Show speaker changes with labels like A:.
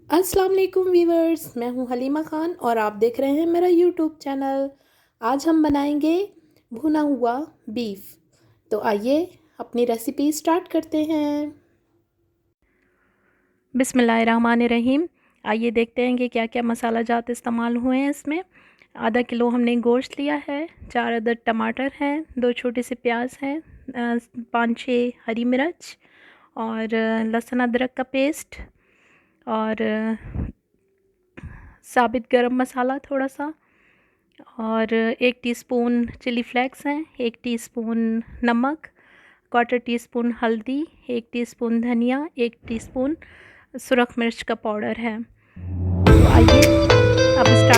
A: अस्सलाम वालेकुम वीवर्स, मैं हूँ हलीमा ख़ान और आप देख रहे हैं मेरा यूट्यूब चैनल। आज हम बनाएंगे भुना हुआ बीफ। तो आइए अपनी रेसिपी स्टार्ट करते हैं।
B: बिस्मिल्लाहिर्रहमानिर्रहीम। आइए देखते हैं कि क्या क्या मसाला जात इस्तेमाल हुए हैं इसमें। आधा किलो हमने गोश्त लिया है, 4 अदद टमाटर हैं, 2 छोटे से प्याज हैं, 5-6 हरी मिर्च और लहसुन अदरक का पेस्ट और साबित गरम मसाला थोड़ा सा और 1 टीस्पून चिली फ्लेक्स हैं, 1 टीस्पून नमक, क्वार्टर टीस्पून हल्दी, 1 टीस्पून धनिया, 1 टीस्पून सुरख मिर्च का पाउडर है। तो आइए अब स्टार्ट